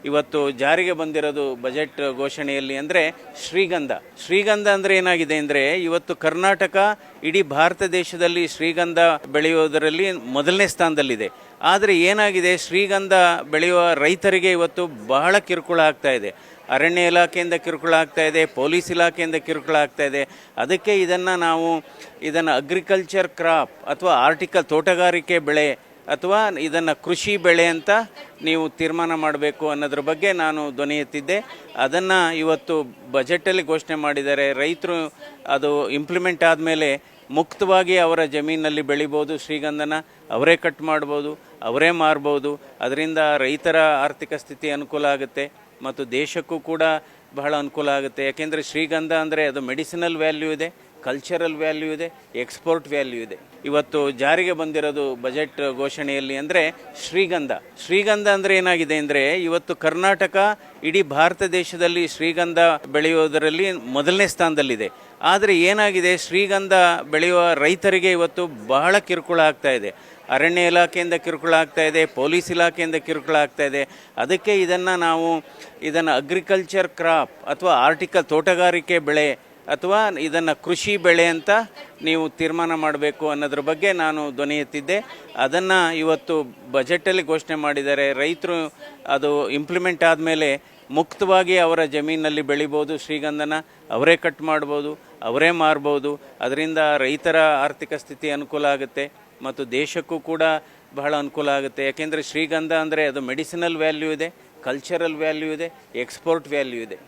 ಇವತ್ತು ಜಾರಿಗೆ ಬಂದಿರೋದು ಬಜೆಟ್ ಘೋಷಣೆಯಲ್ಲಿ ಅಂದರೆ ಶ್ರೀಗಂಧ ಅಂದರೆ ಏನಾಗಿದೆ ಅಂದರೆ ಇವತ್ತು ಕರ್ನಾಟಕ ಇಡೀ ಭಾರತ ದೇಶದಲ್ಲಿ ಶ್ರೀಗಂಧ ಬೆಳೆಯೋದರಲ್ಲಿ ಮೊದಲನೇ ಸ್ಥಾನದಲ್ಲಿದೆ. ಆದರೆ ಏನಾಗಿದೆ, ಶ್ರೀಗಂಧ ಬೆಳೆಯುವ ರೈತರಿಗೆ ಇವತ್ತು ಬಹಳ ಕಿರುಕುಳ ಆಗ್ತಾ ಇದೆ. ಅರಣ್ಯ ಇಲಾಖೆಯಿಂದ ಕಿರುಕುಳ ಆಗ್ತಾ ಇದೆ, ಪೊಲೀಸ್ ಇಲಾಖೆಯಿಂದ ಕಿರುಕುಳ ಆಗ್ತಾ ಇದೆ. ಅದಕ್ಕೆ ಇದನ್ನು ಅಗ್ರಿಕಲ್ಚರ್ ಕ್ರಾಪ್ ಅಥವಾ ತೋಟಗಾರಿಕೆ ಬೆಳೆ ಅಥವಾ ಇದನ್ನು ಕೃಷಿ ಬೆಳೆ ಅಂತ ನೀವು ತೀರ್ಮಾನ ಮಾಡಬೇಕು ಅನ್ನೋದ್ರ ಬಗ್ಗೆ ನಾನು ಧ್ವನಿ ಎತ್ತಿದ್ದೆ. ಅದನ್ನು ಇವತ್ತು ಬಜೆಟಲ್ಲಿ ಘೋಷಣೆ ಮಾಡಿದ್ದಾರೆ. ರೈತರು ಅದು ಇಂಪ್ಲಿಮೆಂಟ್ ಆದಮೇಲೆ ಮುಕ್ತವಾಗಿ ಅವರ ಜಮೀನಲ್ಲಿ ಬೆಳಿಬೋದು, ಶ್ರೀಗಂಧನ ಅವರೇ ಕಟ್ ಮಾಡ್ಬೋದು, ಅವರೇ ಮಾರ್ಬೋದು. ಅದರಿಂದ ರೈತರ ಆರ್ಥಿಕ ಸ್ಥಿತಿ ಅನುಕೂಲ ಆಗುತ್ತೆ ಮತ್ತು ದೇಶಕ್ಕೂ ಕೂಡ ಬಹಳ ಅನುಕೂಲ ಆಗುತ್ತೆ. ಯಾಕೆಂದರೆ ಶ್ರೀಗಂಧ ಅಂದರೆ ಅದು ಮೆಡಿಸಿನಲ್ ವ್ಯಾಲ್ಯೂ ಇದೆ, ಕಲ್ಚರಲ್ ವ್ಯಾಲ್ಯೂ ಇದೆ, ಎಕ್ಸ್ಪೋರ್ಟ್ ವ್ಯಾಲ್ಯೂ ಇದೆ. ಇವತ್ತು ಜಾರಿಗೆ ಬಂದಿರೋದು ಬಜೆಟ್ ಘೋಷಣೆಯಲ್ಲಿ ಅಂದರೆ ಶ್ರೀಗಂಧ ಅಂದರೆ ಏನಾಗಿದೆ ಅಂದರೆ ಇವತ್ತು ಕರ್ನಾಟಕ ಇಡೀ ಭಾರತ ದೇಶದಲ್ಲಿ ಶ್ರೀಗಂಧ ಬೆಳೆಯೋದರಲ್ಲಿ ಮೊದಲನೇ ಸ್ಥಾನದಲ್ಲಿದೆ. ಆದರೆ ಏನಾಗಿದೆ, ಶ್ರೀಗಂಧ ಬೆಳೆಯುವ ರೈತರಿಗೆ ಇವತ್ತು ಬಹಳ ಕಿರುಕುಳ ಆಗ್ತಾ ಇದೆ. ಅರಣ್ಯ ಇಲಾಖೆಯಿಂದ ಕಿರುಕುಳ ಆಗ್ತಾ ಇದೆ, ಪೊಲೀಸ್ ಇಲಾಖೆಯಿಂದ ಕಿರುಕುಳ ಆಗ್ತಾ ಇದೆ. ಅದಕ್ಕೆ ಇದನ್ನು ಅಗ್ರಿಕಲ್ಚರ್ ಕ್ರಾಪ್ ಅಥವಾ ತೋಟಗಾರಿಕೆ ಬೆಳೆ ಅಥವಾ ಇದನ್ನು ಕೃಷಿ ಬೆಳೆ ಅಂತ ನೀವು ತೀರ್ಮಾನ ಮಾಡಬೇಕು ಅನ್ನೋದ್ರ ಬಗ್ಗೆ ನಾನು ಧ್ವನಿ ಎತ್ತಿದ್ದೆ. ಅದನ್ನು ಇವತ್ತು ಬಜೆಟಲ್ಲಿ ಘೋಷಣೆ ಮಾಡಿದ್ದಾರೆ. ರೈತರು ಅದು ಇಂಪ್ಲಿಮೆಂಟ್ ಆದಮೇಲೆ ಮುಕ್ತವಾಗಿ ಅವರ ಜಮೀನಲ್ಲಿ ಬೆಳಿಬೋದು, ಶ್ರೀಗಂಧನ ಅವರೇ ಕಟ್ ಮಾಡ್ಬೋದು, ಅವರೇ ಮಾರ್ಬೋದು. ಅದರಿಂದ ರೈತರ ಆರ್ಥಿಕ ಸ್ಥಿತಿ ಅನುಕೂಲ ಆಗುತ್ತೆ ಮತ್ತು ದೇಶಕ್ಕೂ ಕೂಡ ಬಹಳ ಅನುಕೂಲ ಆಗುತ್ತೆ. ಯಾಕೆಂದರೆ ಶ್ರೀಗಂಧ ಅಂದರೆ ಅದು ಮೆಡಿಸಿನಲ್ ವ್ಯಾಲ್ಯೂ ಇದೆ, ಕಲ್ಚರಲ್ ವ್ಯಾಲ್ಯೂ ಇದೆ, ಎಕ್ಸ್ಪೋರ್ಟ್ ವ್ಯಾಲ್ಯೂ ಇದೆ.